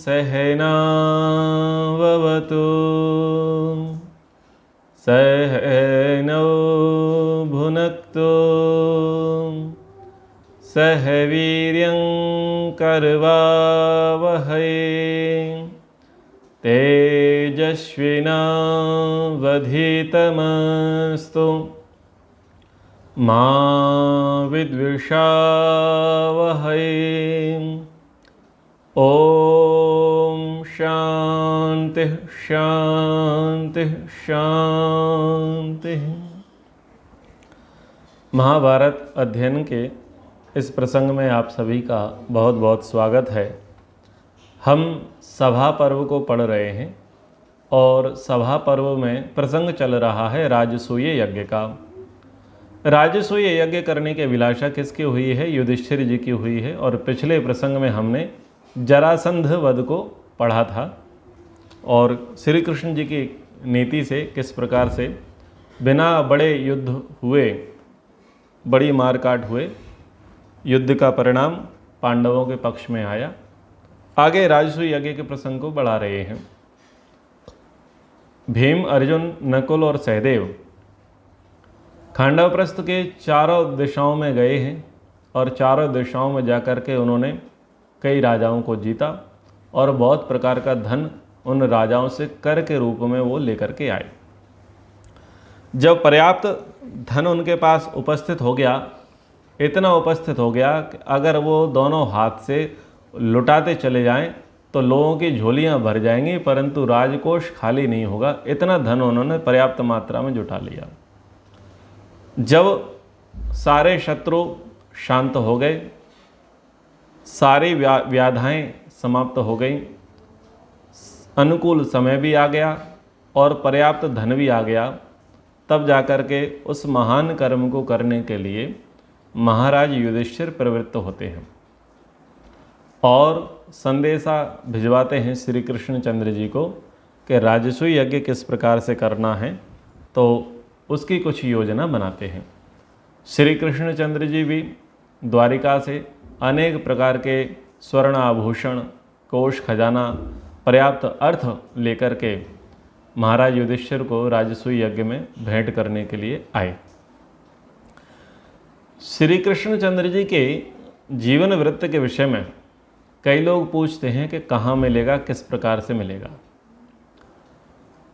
सहनाववतु सहनौ भुनक्तु सह वीर्यं करवावहै तेजस्विनावधीतमस्तु मा विद्विषावहै। ओम शांति शांति शांति। महाभारत अध्ययन के इस प्रसंग में आप सभी का बहुत बहुत स्वागत है। हम सभा पर्व को पढ़ रहे हैं और सभा पर्व में प्रसंग चल रहा है राजसूय यज्ञ का। राजसूय यज्ञ करने की अभिलाषा किसकी हुई है? युधिष्ठिर जी की हुई है। और पिछले प्रसंग में हमने जरासंध वध को पढ़ा था और श्री कृष्ण जी की नीति से किस प्रकार से बिना बड़े युद्ध हुए, बड़ी मारकाट हुए, युद्ध का परिणाम पांडवों के पक्ष में आया। आगे राजसूय यज्ञ के प्रसंग को बढ़ा रहे हैं। भीम, अर्जुन, नकुल और सहदेव खांडवप्रस्थ के चारों दिशाओं में गए हैं और चारों दिशाओं में जाकर के उन्होंने कई राजाओं को जीता और बहुत प्रकार का धन उन राजाओं से कर के रूप में वो लेकर के आए। जब पर्याप्त धन उनके पास उपस्थित हो गया, इतना उपस्थित हो गया कि अगर वो दोनों हाथ से लुटाते चले जाएं तो लोगों की झोलियां भर जाएंगी, परंतु राजकोष खाली नहीं होगा। इतना धन उन्होंने पर्याप्त मात्रा में जुटा लिया। जब सारे शत्रु शांत हो गए, सारी व्याधाएं समाप्त हो गई, अनुकूल समय भी आ गया और पर्याप्त धन भी आ गया, तब जाकर के उस महान कर्म को करने के लिए महाराज युधिष्ठिर प्रवृत्त होते हैं और संदेशा भिजवाते हैं श्री कृष्ण चंद्र जी को कि राजसूय यज्ञ किस प्रकार से करना है, तो उसकी कुछ योजना बनाते हैं। श्री कृष्ण चंद्र जी भी द्वारिका से अनेक प्रकार के स्वर्ण आभूषण, कोष खजाना, पर्याप्त अर्थ लेकर के महाराज युधिष्ठिर को राजसूय यज्ञ में भेंट करने के लिए आए। श्री कृष्ण चंद्र जी के जीवन वृत्त के विषय में कई लोग पूछते हैं कि कहाँ मिलेगा, किस प्रकार से मिलेगा।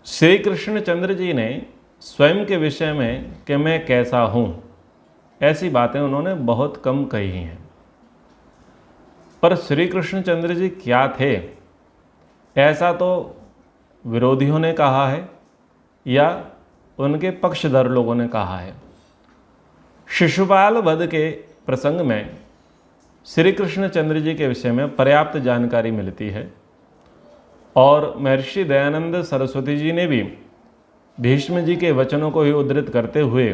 श्री कृष्ण चंद्र जी ने स्वयं के विषय में कि मैं कैसा हूँ, ऐसी बातें उन्होंने बहुत कम कही हैं। पर श्री कृष्ण चंद्र जी क्या थे, ऐसा तो विरोधियों ने कहा है या उनके पक्षधर लोगों ने कहा है। शिशुपाल वध के प्रसंग में श्री कृष्ण चंद्र जी के विषय में पर्याप्त जानकारी मिलती है और महर्षि दयानंद सरस्वती जी ने भी भीष्म जी के वचनों को ही उद्धृत करते हुए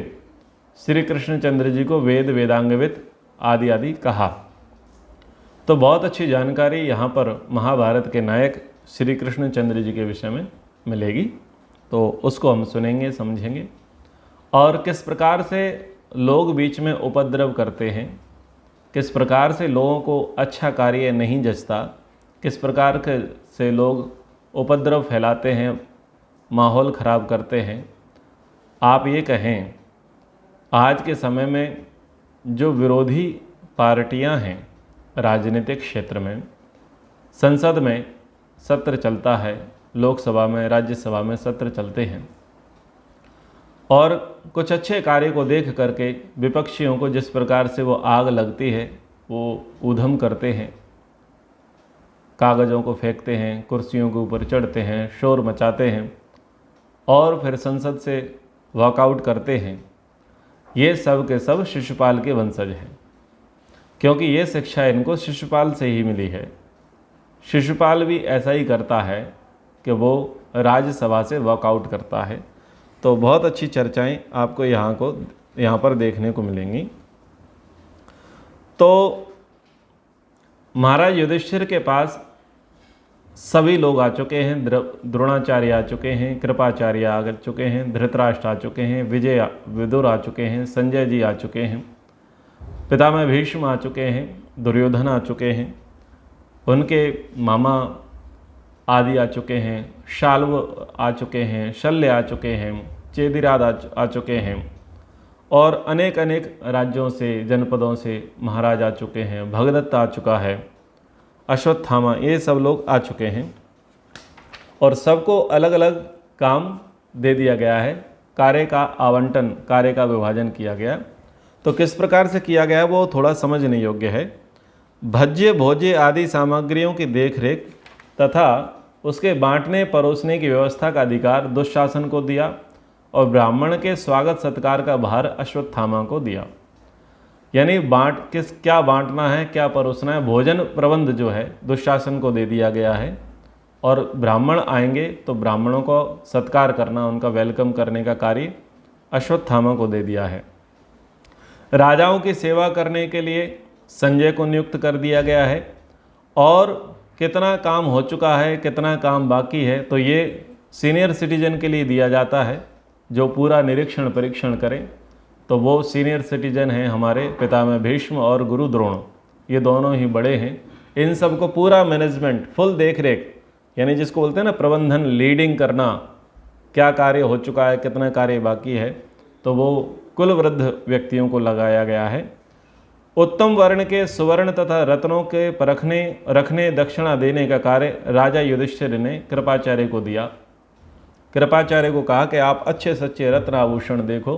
श्री कृष्ण चंद्र जी को वेद वेदांगवित आदि आदि कहा। तो बहुत अच्छी जानकारी यहाँ पर महाभारत के नायक श्री कृष्ण चंद्र जी के विषय में मिलेगी, तो उसको हम सुनेंगे, समझेंगे और किस प्रकार से लोग बीच में उपद्रव करते हैं, किस प्रकार से लोगों को अच्छा कार्य नहीं जचता, किस प्रकार से लोग उपद्रव फैलाते हैं, माहौल ख़राब करते हैं। आप ये कहें, आज के समय में जो विरोधी पार्टियां हैं राजनीतिक क्षेत्र में, संसद में सत्र चलता है, लोकसभा में, राज्यसभा में सत्र चलते हैं और कुछ अच्छे कार्य को देख करके विपक्षियों को जिस प्रकार से वो आग लगती है, वो ऊधम करते हैं, कागज़ों को फेंकते हैं, कुर्सियों के ऊपर चढ़ते हैं, शोर मचाते हैं और फिर संसद से वॉकआउट करते हैं। ये सब के सब शिशुपाल के वंशज हैं, क्योंकि ये शिक्षा इनको शिशुपाल से ही मिली है। शिशुपाल भी ऐसा ही करता है कि वो राज्यसभा से वॉकआउट करता है। तो बहुत अच्छी चर्चाएं आपको यहाँ पर देखने को मिलेंगी। तो महाराज युधिष्ठिर के पास सभी लोग आ चुके हैं। द्रोणाचार्य आ चुके हैं, कृपाचार्य आ चुके हैं, धृतराष्ट्र आ चुके हैं, विदुर आ चुके हैं, संजय जी आ चुके हैं, पितामह भीष्म आ चुके हैं, दुर्योधन आ चुके हैं, उनके मामा आदि आ चुके हैं, शाल्व आ चुके हैं, शल्य आ चुके हैं, चेदिराद आ चुके हैं, और अनेक अनेक राज्यों से, जनपदों से महाराज आ चुके हैं, भगदत्त आ चुका है, अश्वत्थामा, ये सब लोग आ चुके हैं। और सबको अलग अलग काम दे दिया गया है, कार्य का आवंटन, कार्य का विभाजन किया गया। तो किस प्रकार से किया गया है वो थोड़ा समझने योग्य है। भज्य भोज्य आदि सामग्रियों की देखरेख तथा उसके बांटने परोसने की व्यवस्था का अधिकार दुशासन को दिया और ब्राह्मण के स्वागत सत्कार का भार अश्वत्थामा को दिया। यानी क्या बांटना है, क्या परोसना है, भोजन प्रबंध जो है दुशासन को दे दिया गया है, और ब्राह्मण आएंगे तो ब्राह्मणों को सत्कार करना, उनका वेलकम करने का कार्य अश्वत्थामा को दे दिया है। राजाओं की सेवा करने के लिए संजय को नियुक्त कर दिया गया है, और कितना काम हो चुका है, कितना काम बाकी है, तो ये सीनियर सिटीजन के लिए दिया जाता है, जो पूरा निरीक्षण परीक्षण करें। तो वो सीनियर सिटीजन हैं हमारे पितामह भीष्म और गुरु द्रोण, ये दोनों ही बड़े हैं। इन सब को पूरा मैनेजमेंट, फुल देख रेख, यानी जिसको बोलते हैं ना प्रबंधन, लीडिंग करना, क्या कार्य हो चुका है, कितना कार्य बाकी है, तो वो कुल वृद्ध व्यक्तियों को लगाया गया है। उत्तम वर्ण के सुवर्ण तथा रत्नों के रखने दक्षिणा देने का कार्य राजा युधिष्ठिर ने कृपाचार्य को दिया। कृपाचार्य को कहा कि आप अच्छे सच्चे रत्न आभूषण देखो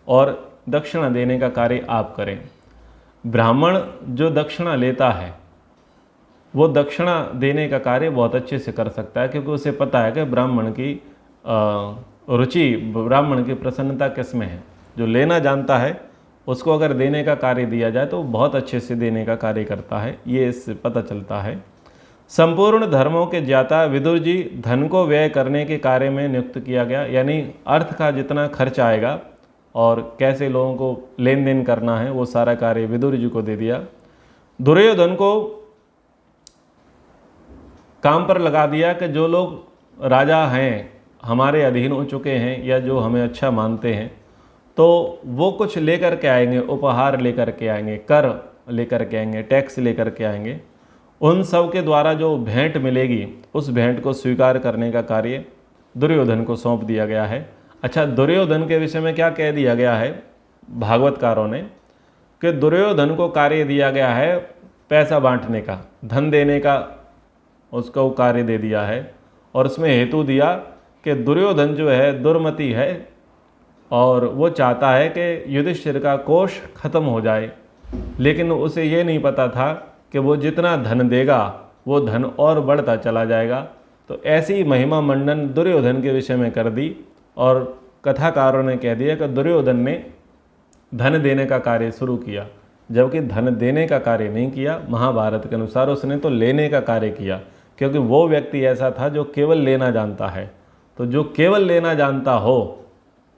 और दक्षिणा देने का कार्य आप करें। ब्राह्मण जो दक्षिणा लेता है वो दक्षिणा देने का कार्य बहुत अच्छे से कर सकता है, क्योंकि उसे पता है कि ब्राह्मण की रुचि, ब्राह्मण की प्रसन्नता किस में है। जो लेना जानता है उसको अगर देने का कार्य दिया जाए तो बहुत अच्छे से देने का कार्य करता है, ये इससे पता चलता है। संपूर्ण धर्मों के ज्ञाता विदुर जी धन को व्यय करने के कार्य में नियुक्त किया गया, यानी अर्थ का जितना खर्च आएगा और कैसे लोगों को लेन देन करना है वो सारा कार्य विदुर जी को दे दिया। दुर्योधन को काम पर लगा दिया कि जो लोग राजा हैं, हमारे अधीन हो चुके हैं या जो हमें अच्छा मानते हैं, तो वो कुछ लेकर के आएंगे, उपहार लेकर के आएंगे, कर लेकर के आएंगे, टैक्स लेकर के आएंगे। उन सब के द्वारा जो भेंट मिलेगी उस भेंट को स्वीकार करने का कार्य दुर्योधन को सौंप दिया गया है। अच्छा, दुर्योधन के विषय में क्या कह दिया गया है भागवतकारों ने, कि दुर्योधन को कार्य दिया गया है पैसा बांटने का, धन देने का, उसको कार्य दे दिया है। और उसमें हेतु दिया कि दुर्योधन जो है दुर्मति है और वो चाहता है कि युधिष्ठिर का कोष खत्म हो जाए, लेकिन उसे ये नहीं पता था कि वो जितना धन देगा वो धन और बढ़ता चला जाएगा। तो ऐसी महिमा मंडन दुर्योधन के विषय में कर दी, और कथाकारों ने कह दिया कि दुर्योधन ने धन देने का कार्य शुरू किया, जबकि धन देने का कार्य नहीं किया। महाभारत के अनुसार उसने तो लेने का कार्य किया, क्योंकि वो व्यक्ति ऐसा था जो केवल लेना जानता है। तो जो केवल लेना जानता हो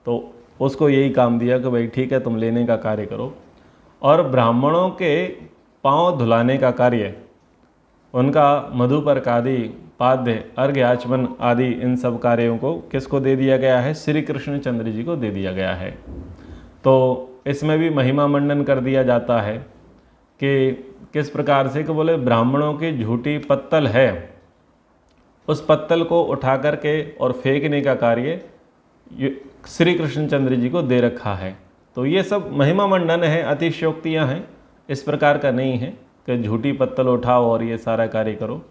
तो उसको यही काम दिया कि भाई ठीक है, तुम लेने का कार्य करो। और ब्राह्मणों के पांव धुलाने का कार्य, उनका मधुपर्क आदि, पाद्य, अर्घ्य आचमन आदि, इन सब कार्यों को किसको दे दिया गया है? श्री कृष्णचंद्र जी को दे दिया गया है। तो इसमें भी महिमा मंडन कर दिया जाता है कि किस प्रकार से, कि बोले ब्राह्मणों की झूठी पत्तल है, उस पत्तल को उठा करके और फेंकने का कार्य श्री कृष्णचंद्र जी को दे रखा है। तो ये सब महिमा मंडन है, अतिशयोक्तियाँ हैं, इस प्रकार का नहीं है कि झूठी पत्तल उठाओ और ये सारा कार्य करो।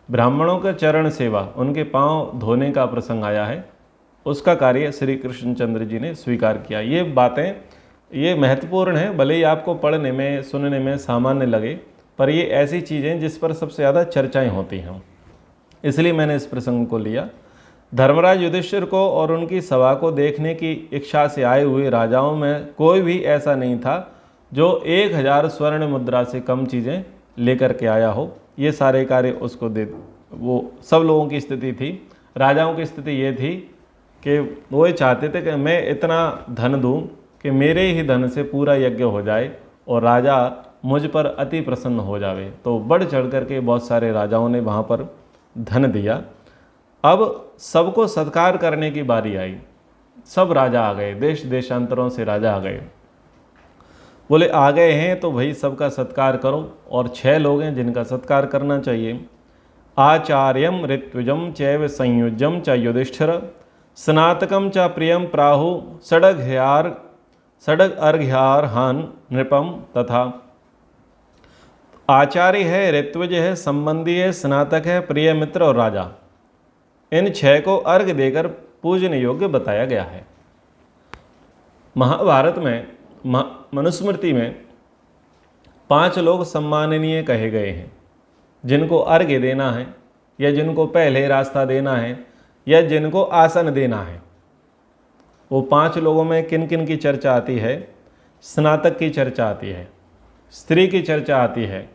ब्राह्मणों का चरण सेवा, उनके पांव धोने का प्रसंग आया है, उसका कार्य श्री कृष्णचंद्र जी ने स्वीकार किया। ये बातें ये महत्वपूर्ण है, भले ही आपको पढ़ने में सुनने में सामान्य लगे, पर ये ऐसी चीज़ें जिस पर सबसे ज़्यादा चर्चाएं होती हैं, इसलिए मैंने इस प्रसंग को लिया। धर्मराज युधिष्ठिर को और उनकी सभा को देखने की इच्छा से आए हुए राजाओं में कोई भी ऐसा नहीं था जो 1000 स्वर्ण मुद्रा से कम चीज़ें लेकर के आया हो। ये सारे कार्य उसको दे, वो सब लोगों की स्थिति थी। राजाओं की स्थिति ये थी कि वो चाहते थे कि मैं इतना धन दूं कि मेरे ही धन से पूरा यज्ञ हो जाए और राजा मुझ पर अति प्रसन्न हो जावे। तो बढ़ चढ़ करके बहुत सारे राजाओं ने वहाँ पर धन दिया। अब सबको सत्कार करने की बारी आई, सब राजा आ गए, देश देशांतरों से राजा आ गए। बोले आ गए हैं तो भाई सबका सत्कार करो, और 6 लोग हैं जिनका सत्कार करना चाहिए। आचार्यम ऋत्विजम चैव संयुज्यम च युधिष्ठिर स्नातकम च प्रियम प्राहु षडग अर्घ्यार्हान नृपम तथा। आचार्य है, ऋत्विज है, संबंधी है, स्नातक है, प्रिय मित्र और राजा, इन 6 को अर्घ देकर पूजन योग्य बताया गया है। महाभारत में मनुस्मृति में 5 लोग सम्माननीय कहे गए हैं, जिनको अर्घ्य देना है या जिनको पहले रास्ता देना है या जिनको आसन देना है। वो 5 लोगों में किन किन की चर्चा आती है? स्नातक की चर्चा आती है, स्त्री की चर्चा आती है,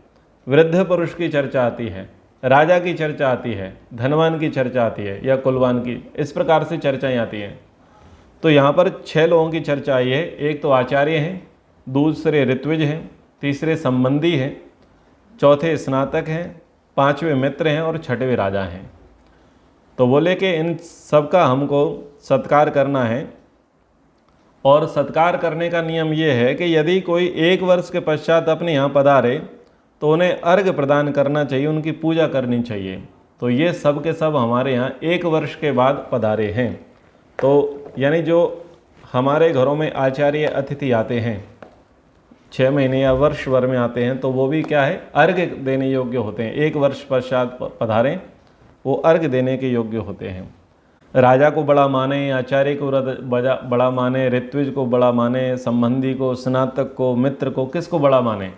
वृद्ध पुरुष की चर्चा आती है, राजा की चर्चा आती है, धनवान की चर्चा आती है या कुलवान की, इस प्रकार से चर्चाएं आती हैं। तो यहाँ पर 6 लोगों की चर्चा आई है। एक तो आचार्य हैं, दूसरे ऋत्विज हैं, तीसरे संबंधी हैं, चौथे स्नातक हैं, 5वें मित्र हैं और 6वें राजा हैं। तो बोले कि इन सब का हमको सत्कार करना है, और सत्कार करने का नियम ये है कि यदि कोई 1 वर्ष के पश्चात अपने यहाँ पधारे तो उन्हें अर्घ प्रदान करना चाहिए, उनकी पूजा करनी चाहिए। तो ये सब के सब हमारे यहाँ 1 वर्ष के बाद पधारे हैं। तो यानी जो हमारे घरों में आचार्य अतिथि आते हैं 6 महीने या वर्ष भर में आते हैं, तो वो भी क्या है? अर्घ देने योग्य होते हैं। 1 वर्ष पश्चात पधारें, वो अर्घ देने के योग्य होते हैं। राजा को बड़ा माने, आचार्य को बड़ा माने, ऋत्विज को बड़ा माने, संबंधी को, स्नातक को, मित्र को, किसको बड़ा माने?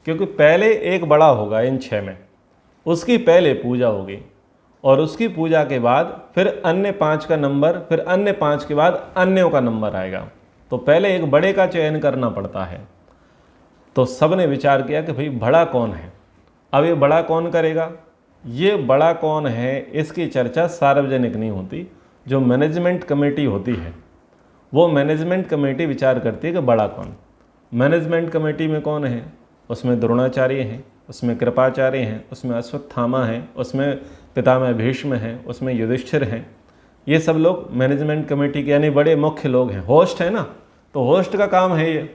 क्योंकि पहले एक बड़ा होगा इन 6 में, उसकी पहले पूजा होगी और उसकी पूजा के बाद फिर अन्य 5 का नंबर, फिर अन्य 5 के बाद अन्यों का नंबर आएगा। तो पहले एक बड़े का चयन करना पड़ता है। तो सब ने विचार किया कि भाई बड़ा कौन है। अब ये बड़ा कौन करेगा? ये बड़ा कौन है इसकी चर्चा सार्वजनिक नहीं होती। जो मैनेजमेंट कमेटी होती है वो मैनेजमेंट कमेटी विचार करती है कि बड़ा कौन। मैनेजमेंट कमेटी में कौन है? उसमें द्रोणाचार्य हैं, उसमें कृपाचार्य हैं, उसमें अश्वत्थामा हैं, उसमें पितामह भीष्म हैं, उसमें युधिष्ठिर हैं। ये सब लोग मैनेजमेंट कमेटी के यानी बड़े मुख्य लोग हैं, होस्ट है ना, तो होस्ट का काम है ये।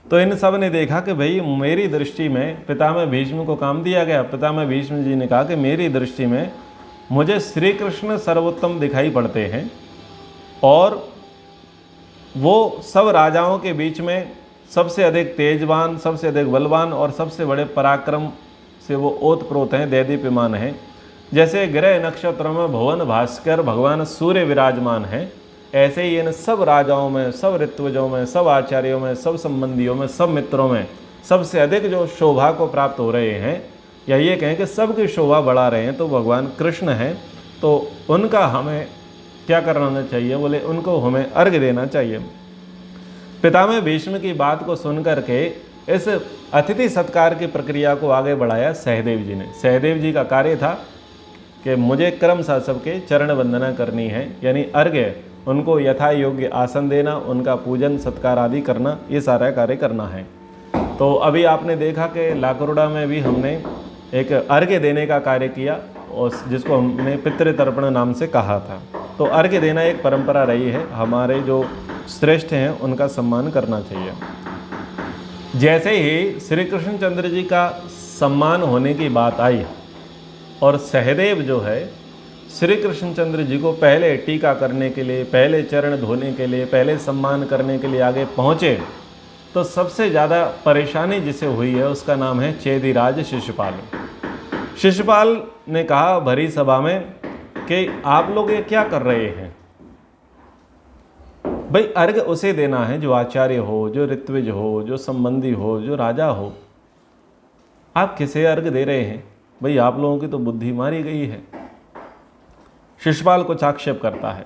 तो इन सब ने देखा कि भाई मेरी दृष्टि में पितामह भीष्म को काम दिया गया। पितामह भीष्म जी ने कहा कि मेरी दृष्टि में मुझे श्री कृष्ण सर्वोत्तम दिखाई पड़ते हैं और वो सब राजाओं के बीच में सबसे अधिक तेजवान, सबसे अधिक बलवान और सबसे बड़े पराक्रम से वो ओतप्रोत हैं, दैदीप्यमान हैं। जैसे ग्रह नक्षत्रों में भुवन भास्कर भगवान सूर्य विराजमान हैं, ऐसे ही इन सब राजाओं में, सब ऋत्विजों में, सब आचार्यों में, सब संबंधियों में, सब मित्रों में सबसे अधिक जो शोभा को प्राप्त हो रहे हैं, या ये कहें कि सबकी शोभा बढ़ा रहे हैं, तो भगवान कृष्ण हैं। तो उनका हमें क्या करना चाहिए? बोले उनको हमें अर्घ देना चाहिए। पितामह भीष्म की बात को सुनकर के इस अतिथि सत्कार की प्रक्रिया को आगे बढ़ाया सहदेव जी ने। सहदेव जी का कार्य था कि मुझे क्रमशः सबके चरण वंदना करनी है, यानी अर्घ्य, उनको यथा योग्य आसन देना, उनका पूजन सत्कार आदि करना, ये सारा कार्य करना है। तो अभी आपने देखा कि लाकरोड़ा में भी हमने एक अर्घ्य देने का कार्य किया, और जिसको हमने पितृतर्पण नाम से कहा था। तो अर्घ्य देना एक परंपरा रही है, हमारे जो श्रेष्ठ हैं उनका सम्मान करना चाहिए। जैसे ही श्री कृष्णचंद्र जी का सम्मान होने की बात आई और सहदेव जो है श्री कृष्णचंद्र जी को पहले टीका करने के लिए, पहले चरण धोने के लिए, पहले सम्मान करने के लिए आगे पहुँचे, तो सबसे ज़्यादा परेशानी जिसे हुई है उसका नाम है चेदिराज शिशुपाल। शिशुपाल ने कहा भरी सभा में कि आप लोग ये क्या कर रहे हैं? भाई अर्घ उसे देना है जो आचार्य हो, जो ऋत्विज हो, जो संबंधी हो, जो राजा हो। आप किसे अर्घ दे रहे हैं? भाई आप लोगों की तो बुद्धि मारी गई है। शिशुपाल कुछ आक्षेप करता है।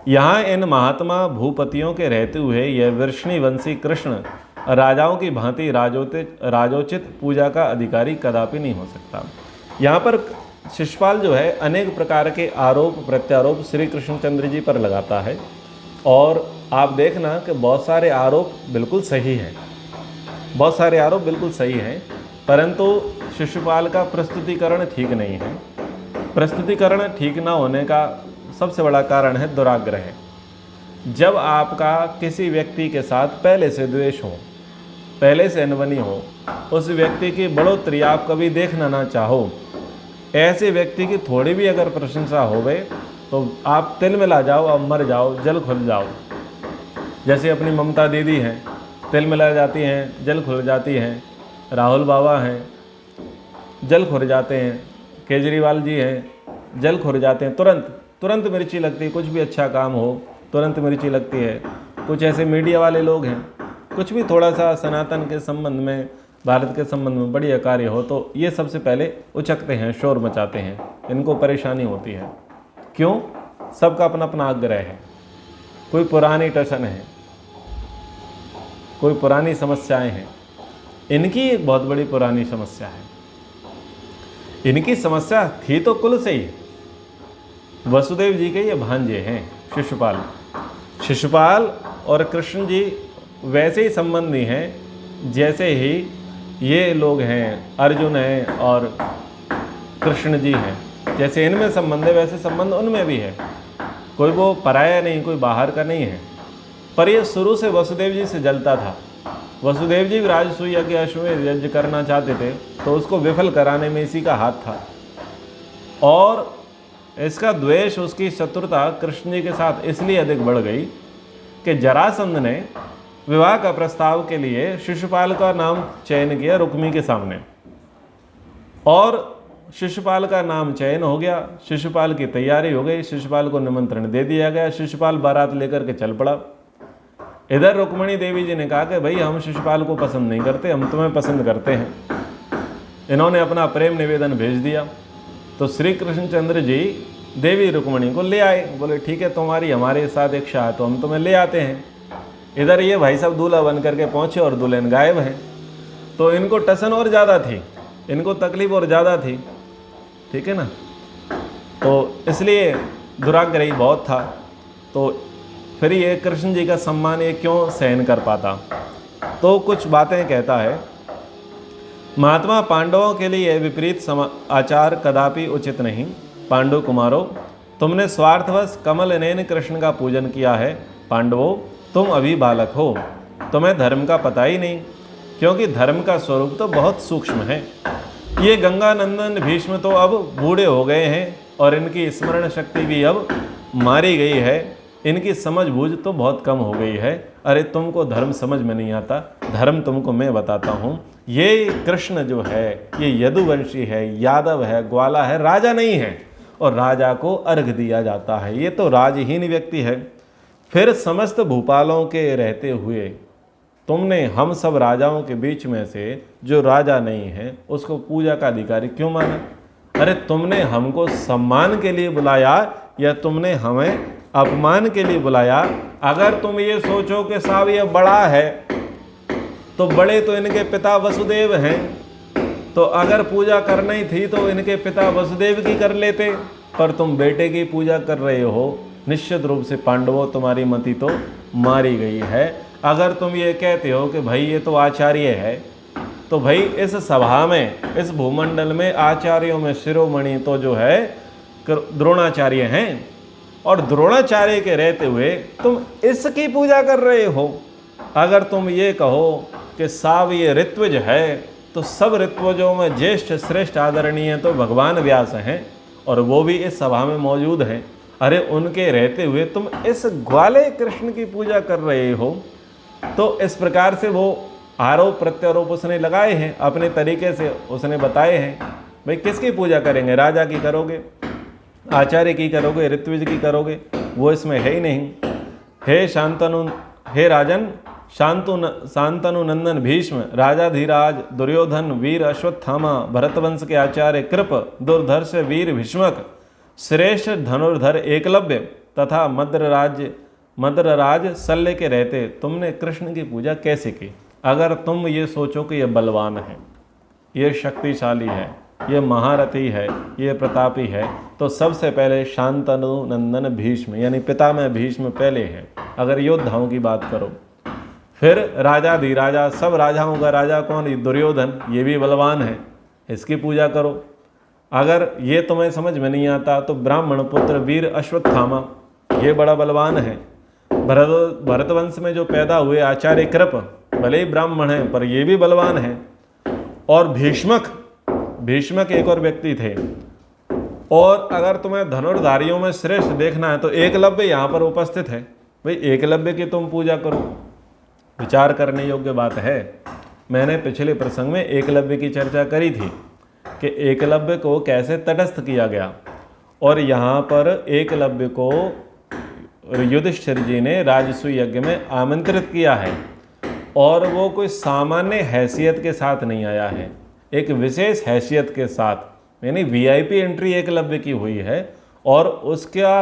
यहाँ इन महात्मा भूपतियों के रहते हुए यह वृष्णिवंशी कृष्ण राजाओं की भांति राजोचित पूजा का अधिकारी कदापि नहीं हो सकता। यहाँ पर शिशुपाल जो है अनेक प्रकार के आरोप प्रत्यारोप श्री कृष्णचंद्र जी पर लगाता है, और आप देखना कि बहुत सारे आरोप बिल्कुल सही हैं, बहुत सारे आरोप बिल्कुल सही हैं, परंतु शिशुपाल का प्रस्तुतिकरण ठीक नहीं है। प्रस्तुतिकरण ठीक ना होने का सबसे बड़ा कारण है दुराग्रह। जब आपका किसी व्यक्ति के साथ पहले से द्वेष हो, पहले से अनबनी हो, उस व्यक्ति की बढ़ोतरी आप कभी देखना ना चाहो, ऐसे व्यक्ति की थोड़ी भी अगर प्रशंसा होवे तो आप तिल मिला जाओ, अब मर जाओ, जल खुल जाओ। जैसे अपनी ममता दीदी हैं, तिल मिला जाती हैं, जल खुल जाती हैं। राहुल बाबा हैं, जल खुर जाते हैं। केजरीवाल जी हैं, जल खुर जाते हैं। तुरंत मिर्ची लगती है, कुछ भी अच्छा काम हो तुरंत मिर्ची लगती है। कुछ ऐसे मीडिया वाले लोग हैं, कुछ भी थोड़ा सा सनातन के संबंध में, भारत के संबंध में बढ़िया कार्य हो तो ये सबसे पहले उचकते हैं, शोर मचाते हैं। इनको परेशानी होती है। क्यों? सबका अपना अपना आग्रह है। कोई पुरानी टसन है, कोई पुरानी समस्याएं हैं। इनकी एक बहुत बड़ी पुरानी समस्या है। इनकी समस्या थी तो कुल से ही। वसुदेव जी के ये भांजे हैं शिशुपाल और कृष्ण जी वैसे ही संबंधी हैं जैसे ही ये लोग हैं, अर्जुन हैं और कृष्ण जी हैं। जैसे इनमें संबंध है वैसे संबंध उनमें भी है। कोई वो पराया नहीं, कोई बाहर का नहीं है। पर ये शुरू से वसुदेव जी से जलता था। वसुदेव जी राजसूया के अश्वमेध यज्ञ करना चाहते थे तो उसको विफल कराने में इसी का हाथ था। और इसका द्वेष, उसकी शत्रुता कृष्ण जी के साथ इसलिए अधिक बढ़ गई कि जरासंध ने विवाह का प्रस्ताव के लिए शिशुपाल का नाम चयन किया रुक्मी के सामने। और शिशुपाल का नाम चयन हो गया, शिशुपाल की तैयारी हो गई, शिशुपाल को निमंत्रण दे दिया गया। शिशुपाल बारात लेकर के चल पड़ा। इधर रुक्मणी देवी जी ने कहा कि भाई हम शिशुपाल को पसंद नहीं करते, हम तुम्हें पसंद करते हैं। इन्होंने अपना प्रेम निवेदन भेज दिया। तो श्री कृष्णचंद्र जी देवी रुक्मणी को ले आए। बोले ठीक है, तुम्हारी हमारे साथ इच्छा है तो हम तुम्हें ले आते हैं। इधर ये भाई साहब दूल्हा बन करके पहुँचे और दुल्हन गायब हैं। तो इनको टसन और ज़्यादा थी, इनको तकलीफ और ज़्यादा थी। ठीक है ना। तो इसलिए दुराग्रही बहुत था। तो फिर ये कृष्ण जी का सम्मान ये क्यों सहन कर पाता। तो कुछ बातें कहता है। महात्मा पांडवों के लिए विपरीत आचार कदापि उचित नहीं। पांडु कुमारों, तुमने स्वार्थवश कमल नयन कृष्ण का पूजन किया है। पांडवों, तुम अभी बालक हो, तुम्हें धर्म का पता ही नहीं, क्योंकि धर्म का स्वरूप तो बहुत सूक्ष्म है। ये गंगानंदन भीष्म तो अब बूढ़े हो गए हैं और इनकी स्मरण शक्ति भी अब मारी गई है। इनकी समझ बूझ तो बहुत कम हो गई है। अरे तुमको धर्म समझ में नहीं आता, धर्म तुमको मैं बताता हूँ। ये कृष्ण जो है ये यदुवंशी है, यादव है, ग्वाला है, राजा नहीं है। और राजा को अर्घ दिया जाता है। ये तो राजहीन व्यक्ति है। फिर समस्त भूपालों के रहते हुए तुमने हम सब राजाओं के बीच में से जो राजा नहीं है उसको पूजा का अधिकारी क्यों माना? अरे तुमने हमको सम्मान के लिए बुलाया या तुमने हमें अपमान के लिए बुलाया? अगर तुम ये सोचो कि साहब ये बड़ा है तो बड़े तो इनके पिता वसुदेव हैं, तो अगर पूजा करनी थी तो इनके पिता वसुदेव की कर लेते, पर तुम बेटे की पूजा कर रहे हो। निश्चित रूप से पांडवों तुम्हारी मति तो मारी गई है। अगर तुम ये कहते हो कि भाई ये तो आचार्य है, तो भाई इस सभा में, इस भूमंडल में आचार्यों में शिरोमणि तो जो है द्रोणाचार्य हैं, और द्रोणाचार्य के रहते हुए तुम इसकी पूजा कर रहे हो। अगर तुम ये कहो कि साव ये ऋत्विज है, तो सब ऋत्विजों में ज्येष्ठ श्रेष्ठ आदरणीय तो भगवान व्यास हैं और वो भी इस सभा में मौजूद हैं। अरे उनके रहते हुए तुम इस ग्वाले कृष्ण की पूजा कर रहे हो। तो इस प्रकार से वो आरोप प्रत्यारोप उसने लगाए हैं, अपने तरीके से उसने बताए हैं। भाई किसकी पूजा करेंगे? राजा की करोगे, आचार्य की करोगे, ऋत्विज की करोगे? वो इसमें है ही नहीं। हे राजन, शांतनु नंदन भीष्म, राजाधिराज दुर्योधन, वीर अश्वत्थामा, भरतवंश के आचार्य कृप, दुर्धर्ष वीर भीष्मक, श्रेष्ठ धनुर्धर एकलव्य तथा मद्रराज शल्य के रहते तुमने कृष्ण की पूजा कैसे की? अगर तुम ये सोचो कि ये बलवान है, ये शक्तिशाली है, ये महारथी है, ये प्रतापी है, तो सबसे पहले शांतनु नंदन भीष्म यानी पिता में भीष्म पहले हैं। अगर योद्धाओं की बात करो, फिर राजाधिराजा, सब राजाओं का राजा कौन? दुर्योधन, ये भी बलवान है, इसकी पूजा करो। अगर ये तुम्हें समझ में नहीं आता तो ब्राह्मण पुत्र वीर अश्वत्थामा, ये बड़ा बलवान है। भरतवंश में जो पैदा हुए आचार्य कृप, भले ही ब्राह्मण हैं पर ये भी बलवान है। और भीष्मक एक और व्यक्ति थे, और अगर तुम्हें धनुर्धारियों में श्रेष्ठ देखना है तो एकलव्य यहाँ पर उपस्थित है। भाई एकलव्य की तुम पूजा करो, विचार करने योग्य बात है। मैंने पिछले प्रसंग में एकलव्य की चर्चा करी थी कि एकलव्य को कैसे तटस्थ किया गया, और यहाँ पर एकलव्य को युधिष्ठिर जी ने राजसूय यज्ञ में आमंत्रित किया है, और वो कोई सामान्य हैसियत के साथ नहीं आया है, एक विशेष हैसियत के साथ, यानी वीआईपी एंट्री एकलव्य की हुई है। और उसका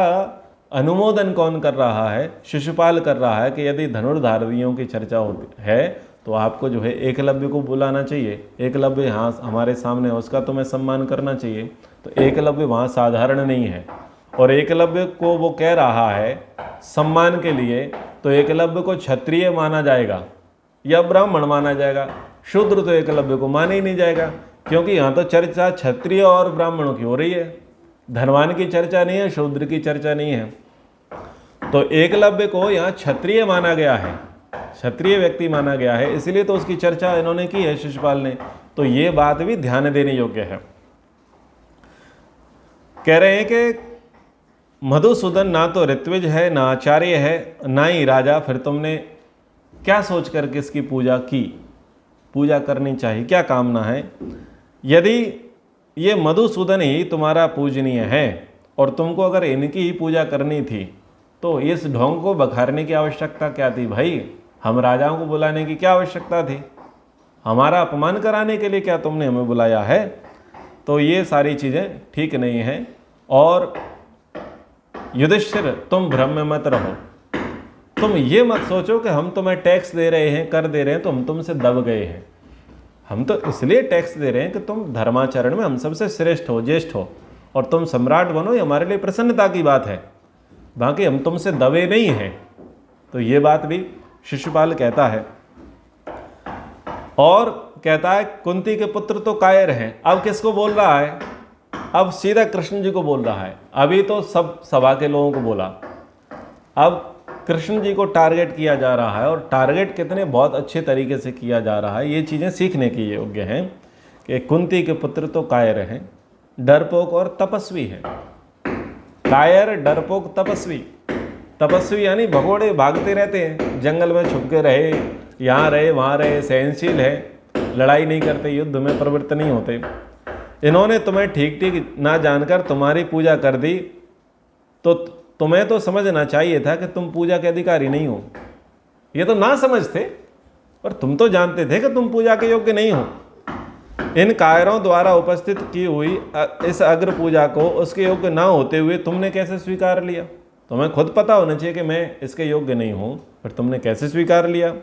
अनुमोदन कौन कर रहा है? शिशुपाल कर रहा है कि यदि धनुर्धारियों की चर्चा होती है तो आपको जो है एकलव्य को बुलाना चाहिए। एकलव्य यहाँ हमारे सामने है, उसका तुम्हें सम्मान करना चाहिए। तो एकलव्य वहाँ साधारण नहीं है, और एकलव्य को वो कह रहा है सम्मान के लिए, तो एकलव्य को क्षत्रिय माना जाएगा या ब्राह्मण माना जाएगा? शूद्र तो एकलव्य को माना ही नहीं जाएगा, क्योंकि यहाँ तो चर्चा क्षत्रिय और ब्राह्मणों की हो रही है, धनवान की चर्चा नहीं है, शूद्र की चर्चा नहीं है। तो एकलव्य को यहाँ क्षत्रिय माना गया है, क्षत्रिय व्यक्ति माना गया है, इसलिए तो उसकी चर्चा इन्होंने की है शिशुपाल ने। तो ये बात भी ध्यान देने योग्य है। कह रहे हैं कि मधुसूदन ना तो ऋत्विज है, ना आचार्य है, ना ही राजा, फिर तुमने क्या सोच कर किसकी पूजा की? पूजा करनी चाहिए, क्या कामना है? यदि ये मधुसूदन ही तुम्हारा पूजनीय है और तुमको अगर इनकी ही पूजा करनी थी तो इस ढोंग को बखारने की आवश्यकता क्या थी भाई? हम राजाओं को बुलाने की क्या आवश्यकता थी? हमारा अपमान कराने के लिए क्या तुमने हमें बुलाया है? तो ये सारी चीज़ें ठीक नहीं हैं। और युधिष्ठिर तुम भ्रम में मत रहो, तुम ये मत सोचो कि हम तुम्हें टैक्स दे रहे हैं, कर दे रहे हैं तो हम तुमसे दब गए हैं। हम तो इसलिए टैक्स दे रहे हैं कि तुम धर्माचरण में हम सबसे श्रेष्ठ हो, ज्येष्ठ हो, और तुम सम्राट बनो, ये हमारे लिए प्रसन्नता की बात है, बाकी हम तुमसे दबे नहीं हैं। तो ये बात भी शिशुपाल कहता है। और कहता है कुंती के पुत्र तो कायर हैं। अब किसको बोल रहा है? अब सीधा कृष्ण जी को बोल रहा है। अभी तो सब सभा के लोगों को बोला, अब कृष्ण जी को टारगेट किया जा रहा है, और टारगेट कितने बहुत अच्छे तरीके से किया जा रहा है, ये चीज़ें सीखने की योग्य हैं कि कुंती के पुत्र तो कायर हैं, डरपोक और तपस्वी हैं। कायर, डरपोक, तपस्वी। तपस्वी यानी भगोड़े भागते रहते हैं, जंगल में छुप के रहे, यहाँ रहे वहाँ रहे, सहनशील है, लड़ाई नहीं करते, युद्ध में प्रवृत्त नहीं होते। इन्होंने तुम्हें ठीक ठीक ना जानकर तुम्हारी पूजा कर दी, तो तुम्हें तो समझना चाहिए था कि तुम पूजा के अधिकारी नहीं हो। ये तो ना समझ थे, पर तुम तो जानते थे कि तुम पूजा के योग्य नहीं हो। इन कायरों द्वारा उपस्थित की हुई इस अग्र पूजा को उसके योग्य ना होते हुए तुमने कैसे स्वीकार लिया? तुम्हें खुद पता होना चाहिए कि मैं इसके योग्य नहीं हूं, फिर तुमने कैसे स्वीकार लिया?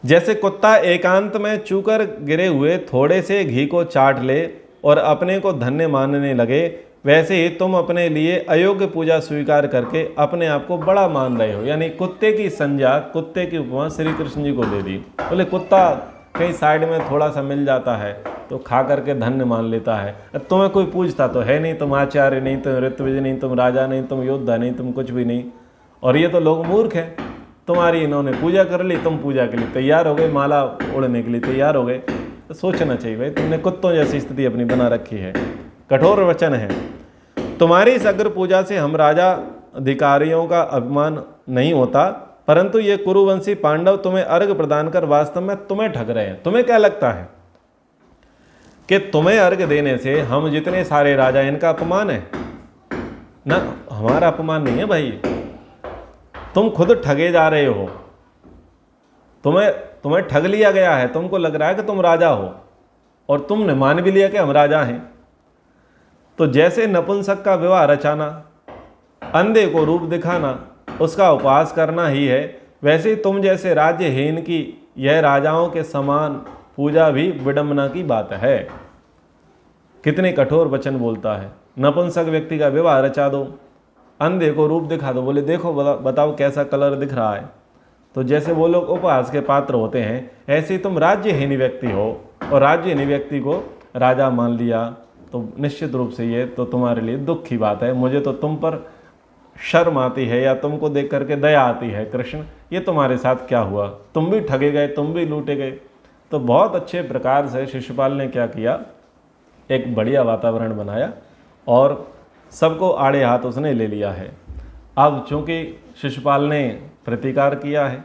जैसे कुत्ता एकांत में चूकर गिरे हुए थोड़े से घी को चाट ले और अपने को धन्य मानने लगे, वैसे ही तुम अपने लिए अयोग्य पूजा स्वीकार करके अपने आप को बड़ा मान रहे हो। यानी कुत्ते की संज्ञा, कुत्ते की उपमा श्री कृष्ण जी को दे दी। बोले कुत्ता कहीं साइड में थोड़ा सा मिल जाता है तो खा करके धन्य मान लेता है। तुम्हें कोई पूछता तो है नहीं, तुम आचार्य नहीं, तुम ऋत्विज नहीं, तुम राजा नहीं, तुम योद्धा नहीं, तुम कुछ भी नहीं। और ये तो लोग मूर्ख हैं, तुम्हारी इन्होंने पूजा कर ली, तुम पूजा के लिए तैयार हो गए, माला उड़ने के लिए तैयार हो गए। तो सोचना चाहिए भाई, तुमने कुत्तों जैसी स्थिति अपनी बना रखी है। कठोर वचन है। तुम्हारी इस अग्र पूजा से हम राजा अधिकारियों का अभिमान नहीं होता, परंतु ये कुरुवंशी पांडव तुम्हें अर्घ प्रदान कर वास्तव में तुम्हें ठग रहे हैं। तुम्हें क्या लगता है कि तुम्हें अर्घ देने से हम जितने सारे राजा, इनका अपमान है ना? हमारा अपमान नहीं है भाई, तुम खुद ठगे जा रहे हो। तुम्हें ठग लिया गया है। तुमको लग रहा है कि तुम राजा हो, और तुमने मान भी लिया कि हम राजा हैं। तो जैसे नपुंसक का विवाह रचाना, अंधे को रूप दिखाना, उसका उपहास करना ही है, वैसे ही तुम जैसे राज्यहीन की यह राजाओं के समान पूजा भी विडंबना की बात है। कितने कठोर वचन बोलता है। नपुंसक व्यक्ति का विवाह रचा दो, अंधे को रूप दिखा दो, बोले देखो बताओ कैसा कलर दिख रहा है। तो जैसे वो लोग उपहास के पात्र होते हैं, ऐसे ही तुम राज्यहीन व्यक्ति हो और राज्यहीन व्यक्ति को राजा मान लिया, तो निश्चित रूप से ये तो तुम्हारे लिए दुख की बात है। मुझे तो तुम पर शर्म आती है या तुमको देख करके दया आती है। कृष्ण, ये तुम्हारे साथ क्या हुआ? तुम भी ठगे गए, तुम भी लूटे गए। तो बहुत अच्छे प्रकार से शिशुपाल ने क्या किया, एक बढ़िया वातावरण बनाया और सबको आड़े हाथ उसने ले लिया है। अब चूंकि शिशुपाल ने प्रतिकार किया है,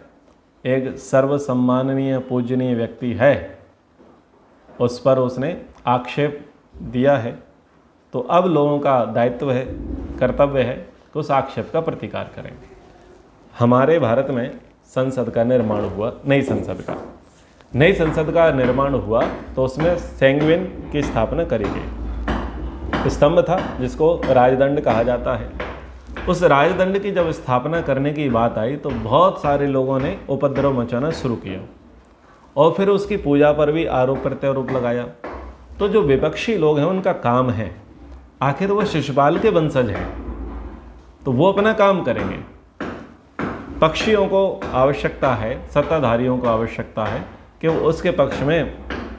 एक सर्वसम्माननीय पूजनीय व्यक्ति है, उस पर उसने आक्षेप दिया है, तो अब लोगों का दायित्व है, कर्तव्य है कि उस आक्षेप का प्रतिकार करें। हमारे भारत में संसद का निर्माण हुआ, नई संसद का निर्माण हुआ तो उसमें सेंग्विन की स्थापना करी गई। स्तंभ था जिसको राजदंड कहा जाता है। उस राजदंड की जब स्थापना करने की बात आई तो बहुत सारे लोगों ने उपद्रव मचाना शुरू किया और फिर उसकी पूजा पर भी आरोप प्रत्यारोप लगाया। तो जो विपक्षी लोग हैं उनका काम है, आखिर वो शिशुपाल के वंशज हैं तो वो अपना काम करेंगे। पक्षियों को आवश्यकता है, सत्ताधारियों को आवश्यकता है कि वो उसके पक्ष में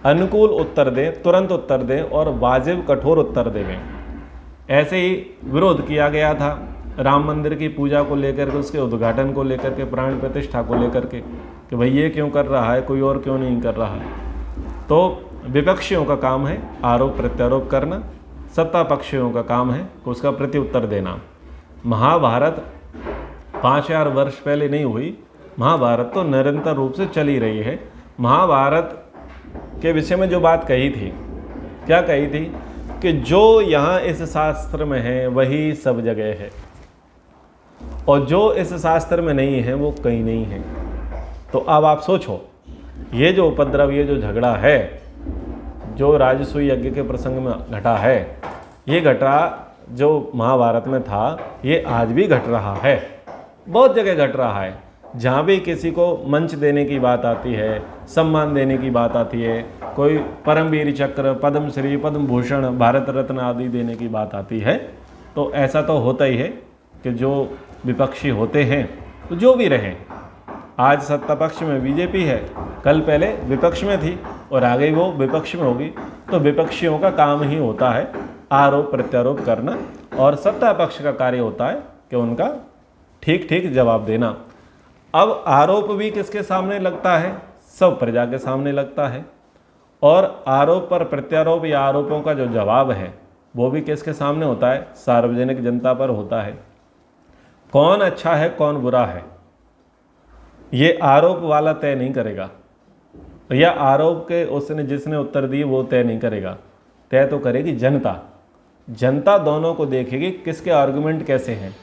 अनुकूल उत्तर दें, तुरंत उत्तर दें और वाजिब कठोर उत्तर दें। ऐसे ही विरोध किया गया था राम मंदिर की पूजा को लेकर के, उसके उद्घाटन को लेकर के, प्राण प्रतिष्ठा को लेकर के कि भाई ये क्यों कर रहा है, कोई और क्यों नहीं कर रहा है। तो विपक्षियों का काम है आरोप प्रत्यारोप करना, सत्ता पक्षियों का काम है कि उसका प्रत्युत्तर देना। महाभारत 5000 वर्ष पहले नहीं हुई, महाभारत तो निरंतर रूप से चली रही है। महाभारत के विषय में जो बात कही थी, क्या कही थी कि जो यहाँ इस शास्त्र में है वही सब जगह है और जो इस शास्त्र में नहीं है वो कहीं नहीं है। तो अब आप सोचो, ये जो उपद्रव, ये जो झगड़ा है, जो राजसूय यज्ञ के प्रसंग में घटा है, ये घटा जो महाभारत में था, ये आज भी घट रहा है, बहुत जगह घट रहा है। जहाँ भी किसी को मंच देने की बात आती है, सम्मान देने की बात आती है, कोई परमवीर चक्र, पद्मश्री, पद्म भूषण, भारत रत्न आदि देने की बात आती है, तो ऐसा तो होता ही है कि जो विपक्षी होते हैं, तो जो भी रहें, आज सत्ता पक्ष में बीजेपी है, कल पहले विपक्ष में थी और आगे वो विपक्ष में होगी, तो विपक्षियों का काम ही होता है आरोप प्रत्यारोप करना और सत्ता पक्ष का कार्य होता है कि उनका ठीक ठीक जवाब देना। अब आरोप भी किसके सामने लगता है? सब प्रजा के सामने लगता है। और आरोप पर प्रत्यारोप या आरोपों का जो जवाब है वो भी किसके सामने होता है? सार्वजनिक जनता पर होता है। कौन अच्छा है कौन बुरा है ये आरोप वाला तय नहीं करेगा, या आरोप के उसने जिसने उत्तर दिए वो तय नहीं करेगा, तय तो करेगी जनता। जनता दोनों को देखेगी किसके आर्गुमेंट कैसे हैं,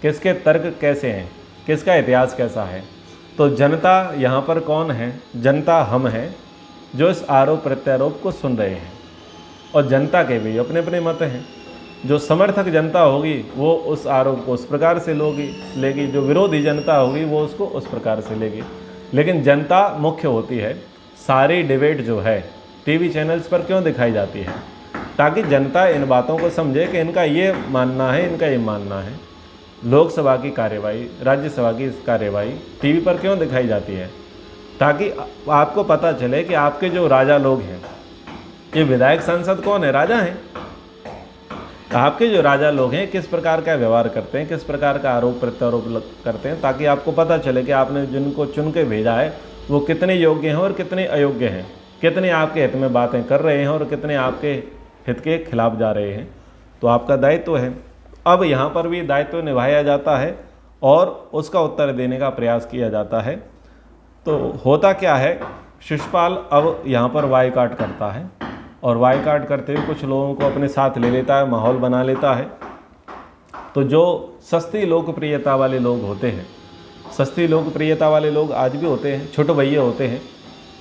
किसके तर्क कैसे हैं, किसका इतिहास कैसा है। तो जनता यहाँ पर कौन है? जनता हम हैं जो इस आरोप प्रत्यारोप को सुन रहे हैं और जनता के भी अपने अपने मत हैं। जो समर्थक जनता होगी वो उस आरोप को उस प्रकार से लेगी, जो विरोधी जनता होगी वो उसको उस प्रकार से लेगी। लेकिन जनता मुख्य होती है। सारी डिबेट जो है टीवी चैनल्स पर क्यों दिखाई जाती है? ताकि जनता इन बातों को समझे कि इनका ये मानना है, इनका ये मानना है। लोकसभा की कार्यवाही, राज्यसभा की कार्यवाही टीवी पर क्यों दिखाई जाती है? ताकि आपको पता चले कि आपके जो राजा लोग हैं, ये विधायक सांसद कौन है? राजा हैं। आपके जो राजा लोग हैं किस प्रकार का व्यवहार करते हैं, किस प्रकार का आरोप प्रत्यारोप करते हैं, ताकि आपको पता चले कि आपने जिनको चुन के भेजा है वो कितने योग्य हैं और कितने अयोग्य हैं, कितने आपके हित में बातें कर रहे हैं और कितने आपके हित के खिलाफ जा रहे हैं। तो आपका दायित्व है। अब यहाँ पर भी दायित्व निभाया जाता है और उसका उत्तर देने का प्रयास किया जाता है। तो होता क्या है, शिशुपाल अब यहाँ पर बायकॉट करता है और बायकॉट करते हुए कुछ लोगों को अपने साथ ले लेता है, माहौल बना लेता है। तो जो सस्ती लोकप्रियता वाले लोग होते हैं, सस्ती लोकप्रियता वाले लोग आज भी होते हैं, छोटे भैया होते हैं,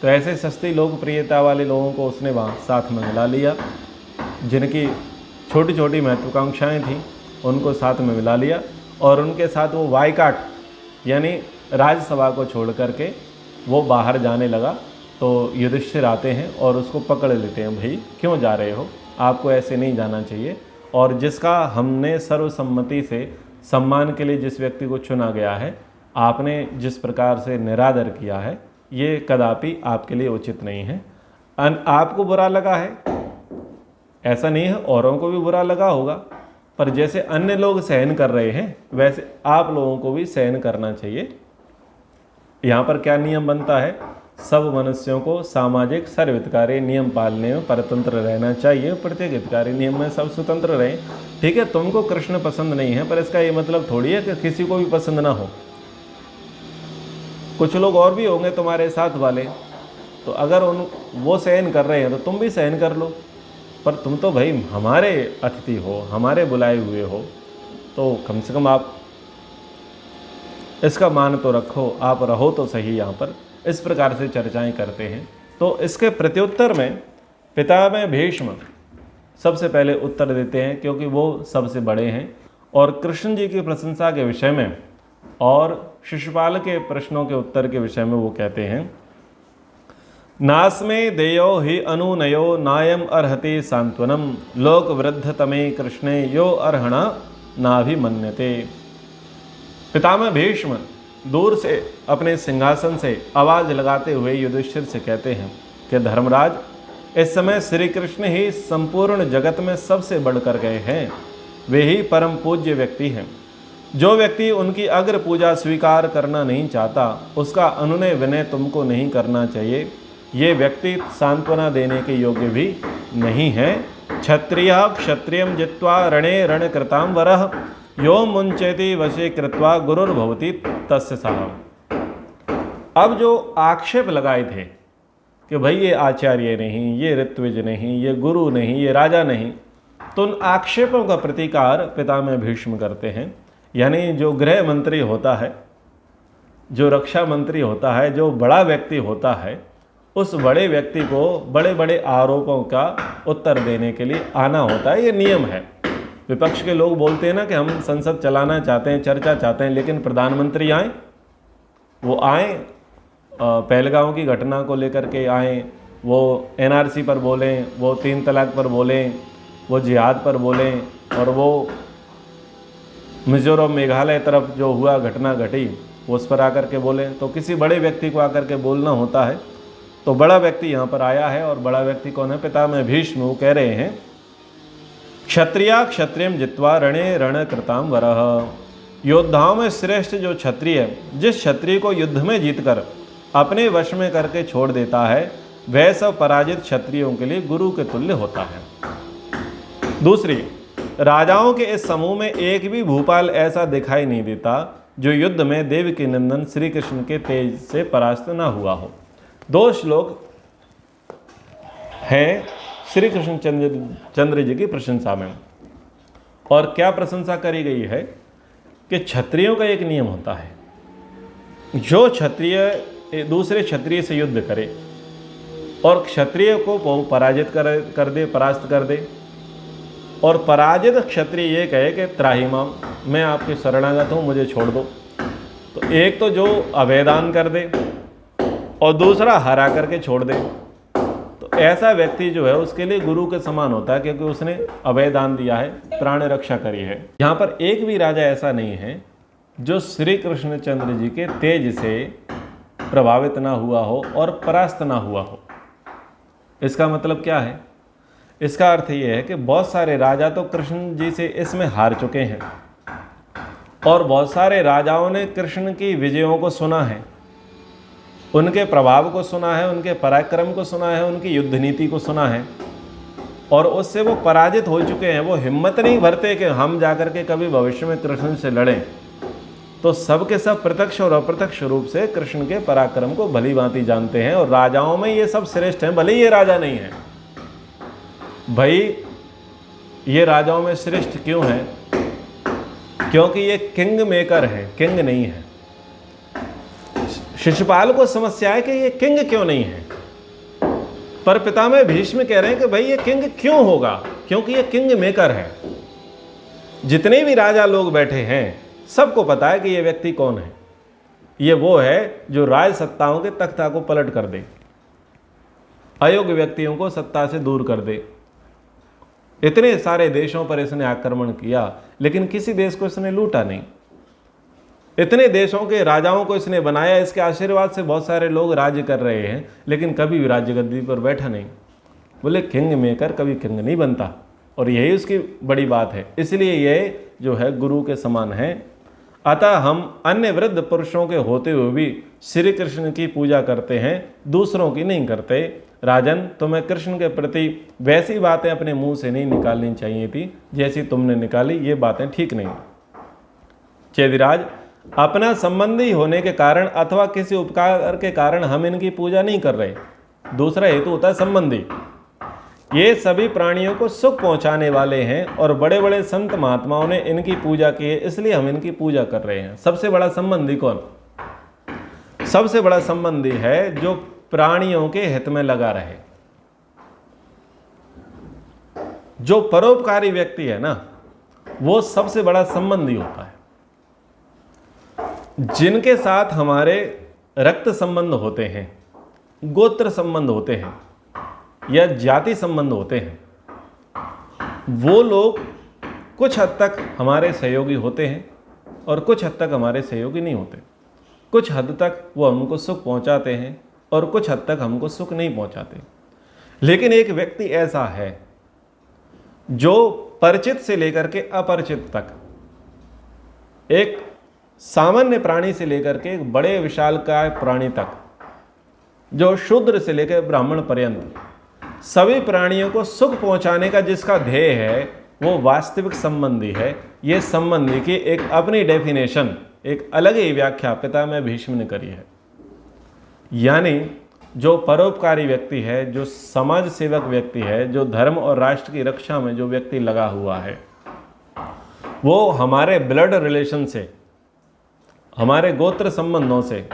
तो ऐसे सस्ती लोकप्रियता वाले लोगों को उसने वहाँ साथ में मिला लिया। जिनकी छोटी छोटी महत्वाकांक्षाएँ थीं उनको साथ में मिला लिया और उनके साथ वो बायकॉट यानी राज्यसभा को छोड़ करके वो बाहर जाने लगा। तो युधिष्ठिर आते हैं और उसको पकड़ लेते हैं, भाई क्यों जा रहे हो, आपको ऐसे नहीं जाना चाहिए। और जिसका हमने सर्वसम्मति से सम्मान के लिए जिस व्यक्ति को चुना गया है, आपने जिस प्रकार से निरादर किया है, ये कदापि आपके लिए उचित नहीं है। आपको बुरा लगा है, ऐसा नहीं है, औरों को भी बुरा लगा होगा, पर जैसे अन्य लोग सहन कर रहे हैं वैसे आप लोगों को भी सहन करना चाहिए। यहाँ पर क्या नियम बनता है? सब मनुष्यों को सामाजिक सर्वहितकारी नियम पालने में परतंत्र रहना चाहिए। प्रत्येक हितकारी नियम में सब स्वतंत्र रहें। ठीक है, तुमको कृष्ण पसंद नहीं है, पर इसका ये मतलब थोड़ी है कि किसी को भी पसंद ना हो। कुछ लोग और भी होंगे तुम्हारे साथ वाले, तो अगर वो सहन कर रहे हैं तो तुम भी सहन कर लो। पर तुम तो भाई हमारे अतिथि हो, हमारे बुलाए हुए हो, तो कम से कम आप इसका मान तो रखो, आप रहो तो सही यहाँ पर। इस प्रकार से चर्चाएं करते हैं। तो इसके प्रत्युत्तर में पितामह भीष्म सबसे पहले उत्तर देते हैं, क्योंकि वो सबसे बड़े हैं, और कृष्ण जी की प्रशंसा के विषय में और शिशुपाल के प्रश्नों के उत्तर के विषय में वो कहते हैं, नास्मे देयो हि अनुनयो नायम अर्हति सांत्वनम लोक वृद्ध तमे कृष्णे यो अर्हणा नाभिमन्यते। पितामह भीष्म दूर से अपने सिंहासन से आवाज लगाते हुए युधिष्ठिर से कहते हैं कि धर्मराज, इस समय श्री कृष्ण ही संपूर्ण जगत में सबसे बढ़कर गए हैं। वे ही परम पूज्य व्यक्ति हैं। जो व्यक्ति उनकी अग्र पूजा स्वीकार करना नहीं चाहता, उसका अनुनय विनय तुमको नहीं करना चाहिए। ये व्यक्ति सांत्वना देने के योग्य भी नहीं है। क्षत्रिय क्षत्रियम जित्वा रणे रण कृताम वरः यो मुंचेति वशे कृत्वा गुरुर्भवति तस्य सह। अब जो आक्षेप लगाए थे कि भाई ये आचार्य नहीं, ये ऋत्विज नहीं, ये गुरु नहीं, ये राजा नहीं, तो उन आक्षेपों का प्रतिकार पितामह भीष्म करते हैं। यानी जो गृह मंत्री होता है, जो रक्षा मंत्री होता है, जो बड़ा व्यक्ति होता है, उस बड़े व्यक्ति को बड़े बड़े आरोपों का उत्तर देने के लिए आना होता है। ये नियम है। विपक्ष के लोग बोलते हैं ना कि हम संसद चलाना चाहते हैं, चर्चा चाहते हैं, लेकिन प्रधानमंत्री आए, वो आए पहलगांव की घटना को लेकर के आए, वो एनआरसी पर बोलें, वो 3 तलाक पर बोलें, वो जिहाद पर बोलें, और वो मिजोरम मेघालय तरफ जो हुआ घटना घटी वो उस पर आकर के बोलें। तो किसी बड़े व्यक्ति को आकर के बोलना होता है। तो बड़ा व्यक्ति यहाँ पर आया है, और बड़ा व्यक्ति कौन है? पितामह भीष्म। वो कह रहे हैं, क्षत्रिया क्षत्रियम जित्वा रणे रण कृताम वरः। योद्धाओं में श्रेष्ठ जो क्षत्रिय, जिस क्षत्रिय को युद्ध में जीतकर अपने वश में करके छोड़ देता है, वह सब पराजित क्षत्रियों के लिए गुरु के तुल्य होता है। दूसरी, राजाओं के इस समूह में एक भी भूपाल ऐसा दिखाई नहीं देता जो युद्ध में देवकी नंदन श्री कृष्ण के तेज से परास्त न हुआ हो। 2 श्लोक हैं श्री कृष्ण चंद्र जी की प्रशंसा में। और क्या प्रशंसा करी गई है कि क्षत्रियों का एक नियम होता है, जो क्षत्रिय दूसरे क्षत्रिय से युद्ध करे और क्षत्रिय को पराजित कर दे, परास्त कर दे, और पराजित क्षत्रिय ये कहे कि त्राहि माम, मैं आपके शरणागत हूँ, मुझे छोड़ दो, तो एक तो जो अभयदान कर दे और दूसरा हरा करके छोड़ दे, तो ऐसा व्यक्ति जो है उसके लिए गुरु के समान होता है, क्योंकि उसने अभयदान दिया है, प्राण रक्षा करी है। यहाँ पर एक भी राजा ऐसा नहीं है जो श्री कृष्णचंद्र जी के तेज से प्रभावित ना हुआ हो और परास्त ना हुआ हो। इसका मतलब क्या है? इसका अर्थ ये है कि बहुत सारे राजा तो कृष्ण जी से इसमें हार चुके हैं, और बहुत सारे राजाओं ने कृष्ण की विजयों को सुना है, उनके प्रभाव को सुना है, उनके पराक्रम को सुना है, उनकी युद्ध नीति को सुना है, और उससे वो पराजित हो चुके हैं। वो हिम्मत नहीं भरते कि हम जाकर के कभी भविष्य में कृष्ण से लड़ें। तो सब के सब प्रत्यक्ष और अप्रत्यक्ष रूप से कृष्ण के पराक्रम को भली भांति जानते हैं, और राजाओं में ये सब श्रेष्ठ हैं, भले ये राजा नहीं है। भाई ये राजाओं में श्रेष्ठ क्यों है? क्योंकि ये किंग मेकर है, किंग नहीं है। शिशुपाल को समस्या है कि ये किंग क्यों नहीं है, पर पितामह भीष्म कह रहे हैं कि भाई ये किंग क्यों होगा? क्योंकि ये किंग मेकर है। जितने भी राजा लोग बैठे हैं सबको पता है कि ये व्यक्ति कौन है। ये वो है जो राज सत्ताओं के तख्ता को पलट कर दे, अयोग्य व्यक्तियों को सत्ता से दूर कर दे। इतने सारे देशों पर इसने आक्रमण किया, लेकिन किसी देश को इसने लूटा नहीं। इतने देशों के राजाओं को इसने बनाया, इसके आशीर्वाद से बहुत सारे लोग राज्य कर रहे हैं, लेकिन कभी भी राज्य गद्दी पर बैठा नहीं। बोले किंग मेकर कभी किंग नहीं बनता, और यही उसकी बड़ी बात है। इसलिए ये जो है गुरु के समान है। अतः हम अन्य वृद्ध पुरुषों के होते हुए भी श्री कृष्ण की पूजा करते हैं, दूसरों की नहीं करते। राजन, तुम्हें कृष्ण के प्रति वैसी बातें अपने मुंह से नहीं निकालनी चाहिए थी जैसी तुमने निकाली, ये बातें ठीक नहीं। चेदिराज, अपना संबंधी होने के कारण अथवा किसी उपकार के कारण हम इनकी पूजा नहीं कर रहे। दूसरा हेतु होता है संबंधी। ये सभी प्राणियों को सुख पहुंचाने वाले हैं और बड़े बड़े संत महात्माओं ने इनकी पूजा की है, इसलिए हम इनकी पूजा कर रहे हैं। सबसे बड़ा संबंधी कौन? सबसे बड़ा संबंधी है जो प्राणियों के हित में लगा रहे। जो परोपकारी व्यक्ति है ना, वो सबसे बड़ा संबंधी होता है। जिनके साथ हमारे रक्त संबंध होते हैं, गोत्र संबंध होते हैं या जाति संबंध होते हैं, वो लोग कुछ हद तक हमारे सहयोगी होते हैं और कुछ हद तक हमारे सहयोगी नहीं होते। कुछ हद तक वो हमको सुख पहुंचाते हैं और कुछ हद तक हमको सुख नहीं पहुंचाते। लेकिन एक व्यक्ति ऐसा है जो परिचित से लेकर के अपरिचित तक, एक सामान्य प्राणी से लेकर के एक बड़े विशालकाय प्राणी तक, जो शूद्र से लेकर ब्राह्मण पर्यंत सभी प्राणियों को सुख पहुंचाने का जिसका ध्येय है, वो वास्तविक संबंधी है। ये संबंधी की एक अपनी डेफिनेशन, एक अलग ही व्याख्या पितामह भीष्म ने करी है। यानी जो परोपकारी व्यक्ति है, जो समाज सेवक व्यक्ति है, जो धर्म और राष्ट्र की रक्षा में जो व्यक्ति लगा हुआ है, वो हमारे ब्लड रिलेशन से, हमारे गोत्र संबंधों से,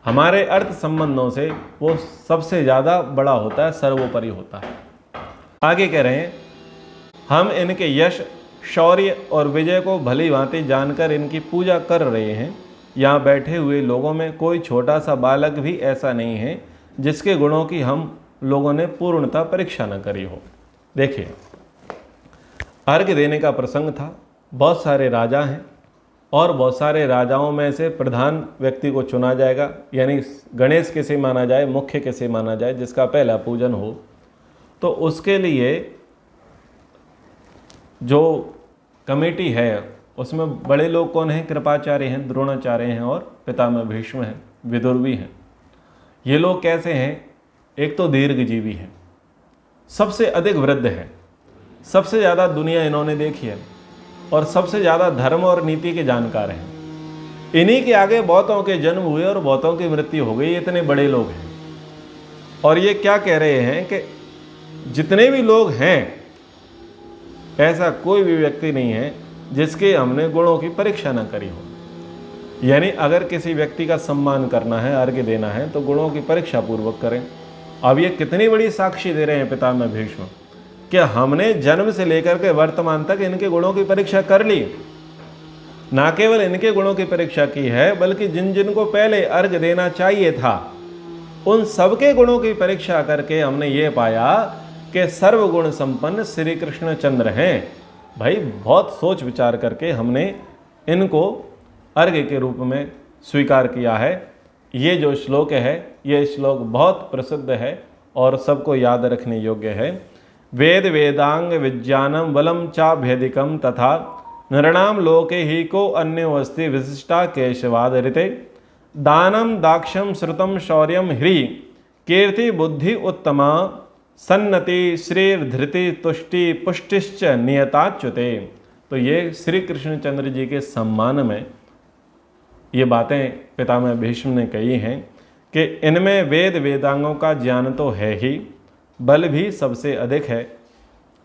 हमारे अर्थ संबंधों से वो सबसे ज़्यादा बड़ा होता है, सर्वोपरि होता है। आगे कह रहे हैं, हम इनके यश, शौर्य और विजय को भली भांति जानकर इनकी पूजा कर रहे हैं। यहाँ बैठे हुए लोगों में कोई छोटा सा बालक भी ऐसा नहीं है जिसके गुणों की हम लोगों ने पूर्णतः परीक्षा न करी हो। देखिए, अर्घ्य देने का प्रसंग था। बहुत सारे राजा हैं और बहुत सारे राजाओं में से प्रधान व्यक्ति को चुना जाएगा, यानी गणेश किसे माना जाए, मुख्य किसे माना जाए, जिसका पहला पूजन हो। तो उसके लिए जो कमेटी है उसमें बड़े लोग कौन हैं? कृपाचार्य हैं, द्रोणाचार्य हैं और पितामह भीष्म हैं, विदुर भी हैं। ये लोग कैसे हैं? एक तो दीर्घजीवी हैं, सबसे अधिक वृद्ध हैं, सबसे ज़्यादा दुनिया इन्होंने देखी है और सबसे ज़्यादा धर्म और नीति के जानकार हैं। इन्हीं के आगे बहुतों के जन्म हुए और बहुतों की मृत्यु हो गई। इतने बड़े लोग हैं और ये क्या कह रहे हैं कि जितने भी लोग हैं, ऐसा कोई भी व्यक्ति नहीं है जिसके हमने गुणों की परीक्षा न करी हो। यानी अगर किसी व्यक्ति का सम्मान करना है, अर्घ्य देना है, तो गुणों की परीक्षा पूर्वक करें। अब ये कितनी बड़ी साक्षी दे रहे हैं पितामह भीष्म कि हमने जन्म से लेकर के वर्तमान तक इनके गुणों की परीक्षा कर ली। ना केवल इनके गुणों की परीक्षा की है, बल्कि जिन जिन को पहले अर्घ्य देना चाहिए था, उन सबके गुणों की परीक्षा करके हमने ये पाया कि सर्वगुण संपन्न श्री कृष्ण चंद्र हैं। भाई, बहुत सोच विचार करके हमने इनको अर्घ्य के रूप में स्वीकार किया है। ये जो श्लोक है, ये श्लोक बहुत प्रसिद्ध है और सबको याद रखने योग्य है। वेद वेदांग विज्ञानम बलम चा भेदिकम तथा नृणाम लोके ही को अन्यो अस्ति विशिष्टा केशवाद ऋते दानम दाक्षम श्रुतम शौर्यम ह्री कीर्ति बुद्धि उत्तमा सन्नति श्रीर धृति तुष्टि पुष्टिश्च नियताच्युते। तो ये श्री कृष्णचंद्र जी के सम्मान में ये बातें पितामह भीष्म ने कही हैं कि इनमें वेद वेदांगों का ज्ञान तो है ही, बल भी सबसे अधिक है।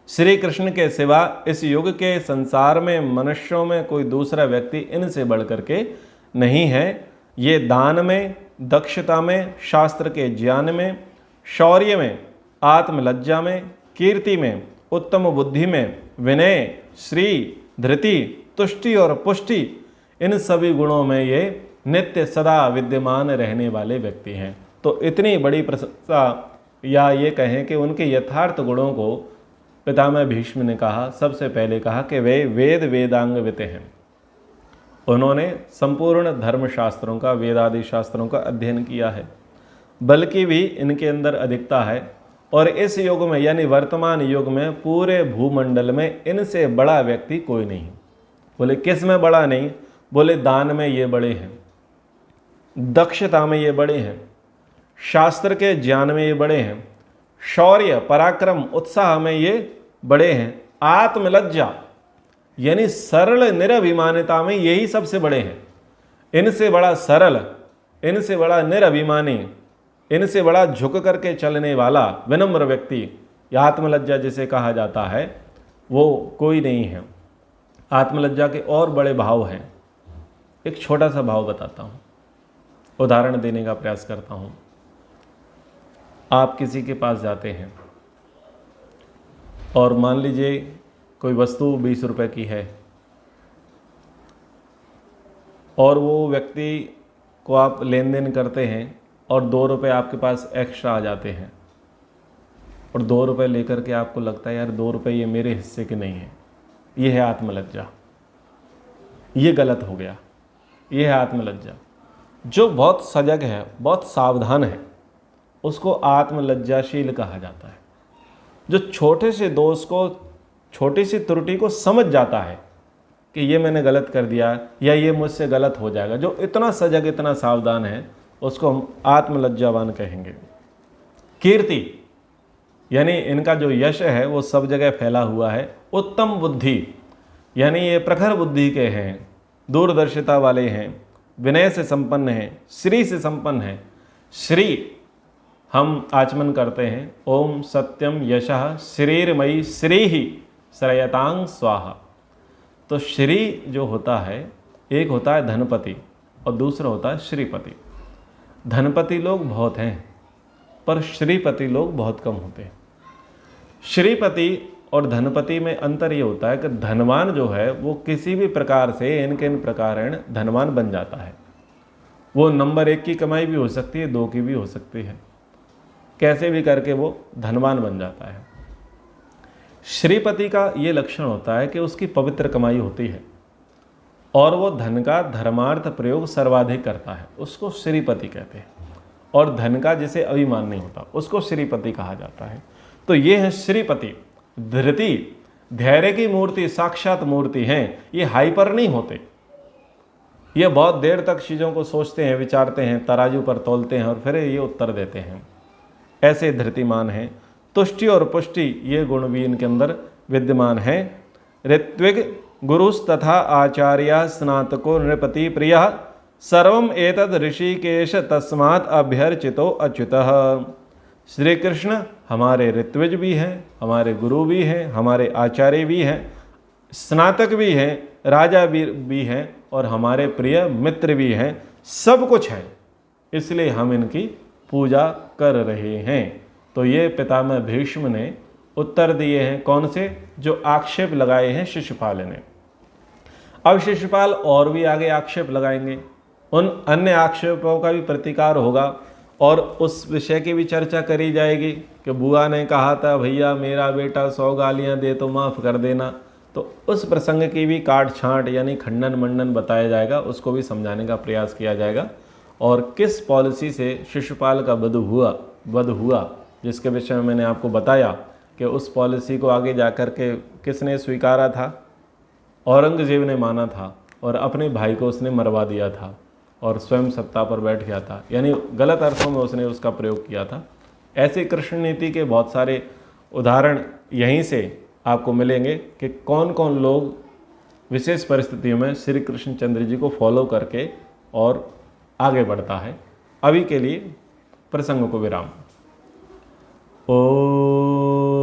श्री कृष्ण के सिवा इस युग के संसार में मनुष्यों में कोई दूसरा व्यक्ति इनसे बढ़ करके नहीं है। ये दान में, दक्षता में, शास्त्र के ज्ञान में, शौर्य में, आत्मलज्जा में, कीर्ति में, उत्तम बुद्धि में, विनय, श्री, धृति, तुष्टि और पुष्टि, इन सभी गुणों में ये नित्य सदा विद्यमान रहने वाले व्यक्ति हैं। तो इतनी बड़ी प्रशंसा, या ये कहें कि उनके यथार्थ गुणों को पितामह भीष्म ने कहा, सबसे पहले कहा कि वे वेद वेदांगवित हैं। उन्होंने संपूर्ण धर्मशास्त्रों का, वेदादि शास्त्रों का अध्ययन किया है, बल्कि भी इनके अंदर अधिकता है। और इस युग में, यानी वर्तमान युग में, पूरे भूमंडल में इनसे बड़ा व्यक्ति कोई नहीं। बोले किस में बड़ा नहीं? बोले दान में ये बड़े हैं, दक्षता में ये बड़े हैं, शास्त्र के ज्ञान में ये बड़े हैं, शौर्य, पराक्रम, उत्साह में ये बड़े हैं। आत्मलज्जा यानी सरल निरभिमानिता में यही सबसे बड़े हैं। इनसे बड़ा सरल, इनसे बड़ा निरभिमानी, इनसे बड़ा झुक करके चलने वाला विनम्र व्यक्ति, या आत्मलज्जा जिसे कहा जाता है, वो कोई नहीं है। आत्मलज्जा के और बड़े भाव हैं। एक छोटा सा भाव बताता हूँ, उदाहरण देने का प्रयास करता हूँ। आप किसी के पास जाते हैं और मान लीजिए कोई वस्तु 20 रुपए की है और वो व्यक्ति को आप लेन देन करते हैं और 2 रुपये आपके पास एक्स्ट्रा आ जाते हैं और 2 रुपये लेकर के आपको लगता है यार 2 रुपये ये मेरे हिस्से के नहीं है। ये है आत्मलज्जा। ये गलत हो गया। ये है आत्मलज्जा। जो बहुत सजग है, बहुत सावधान है, उसको आत्मलज्जाशील कहा जाता है। जो छोटे से दोष को, छोटी सी त्रुटि को समझ जाता है कि ये मैंने गलत कर दिया या ये मुझसे गलत हो जाएगा, जो इतना सजग, इतना सावधान है, उसको हम आत्मलज्जावान कहेंगे। कीर्ति यानी इनका जो यश है वो सब जगह फैला हुआ है। उत्तम बुद्धि यानी ये प्रखर बुद्धि के हैं, दूरदर्शिता वाले हैं, विनय से संपन्न हैं, श्री से संपन्न हैं। श्री हम आचमन करते हैं, ओम सत्यम यशः श्रीर्मयी श्री ही श्रयतांग स्वाहा। तो श्री जो होता है, एक होता है धनपति और दूसरा होता है श्रीपति। धनपति लोग बहुत हैं पर श्रीपति लोग बहुत कम होते हैं। श्रीपति और धनपति में अंतर ये होता है कि धनवान जो है वो किसी भी प्रकार से इनके इन प्रकार धनवान बन जाता है। वो नंबर 1 की कमाई भी हो सकती है, 2 की भी हो सकती है, कैसे भी करके वो धनवान बन जाता है। श्रीपति का ये लक्षण होता है कि उसकी पवित्र कमाई होती है और वो धन का धर्मार्थ प्रयोग सर्वाधिक करता है, उसको श्रीपति कहते हैं। और धन का जिसे अभिमान नहीं होता उसको श्रीपति कहा जाता है। तो ये है श्रीपति। धृति धैर्य की मूर्ति, साक्षात मूर्ति हैं। ये हाइपर नहीं होते, ये बहुत देर तक चीज़ों को सोचते हैं, विचारते हैं, तराजू पर तोलते हैं और फिर ये उत्तर देते हैं। ऐसे धृतिमान हैं। तुष्टि और पुष्टि ये गुण भी इनके अंदर विद्यमान हैं। ऋत्विग गुरुस तथा आचार्य स्नातको नृपति प्रिय सर्वम एतद ऋषिकेश तस्मात् अभ्यर्चितो अच्युतः। श्री कृष्ण हमारे ऋत्विज भी हैं, हमारे गुरु भी हैं, हमारे आचार्य भी हैं, स्नातक भी हैं, राजा भी हैं और हमारे प्रिय मित्र भी हैं। सब कुछ है, इसलिए हम इनकी पूजा कर रहे हैं। तो ये पितामह भीष्म ने उत्तर दिए हैं। कौन से? जो आक्षेप लगाए हैं शिशुपाल ने। अब शिशुपाल और भी आगे आक्षेप लगाएंगे, उन अन्य आक्षेपों का भी प्रतिकार होगा और उस विषय की भी चर्चा करी जाएगी कि बुआ ने कहा था भैया मेरा बेटा 100 गालियाँ दे तो माफ़ कर देना। तो उस प्रसंग की भी काट छांट यानी खंडन मंडन बताया जाएगा, उसको भी समझाने का प्रयास किया जाएगा। और किस पॉलिसी से शिशुपाल का वध हुआ जिसके विषय में मैंने आपको बताया कि उस पॉलिसी को आगे जाकर के किसने स्वीकारा था? औरंगजेब ने माना था और अपने भाई को उसने मरवा दिया था और स्वयं सत्ता पर बैठ गया था, यानी गलत अर्थों में उसने उसका प्रयोग किया था। ऐसे कृष्ण नीति के बहुत सारे उदाहरण यहीं से आपको मिलेंगे कि कौन कौन लोग विशेष परिस्थितियों में श्री कृष्णचंद्र जी को फॉलो करके और आगे बढ़ता है। अभी के लिए प्रसंग को विराम। ओ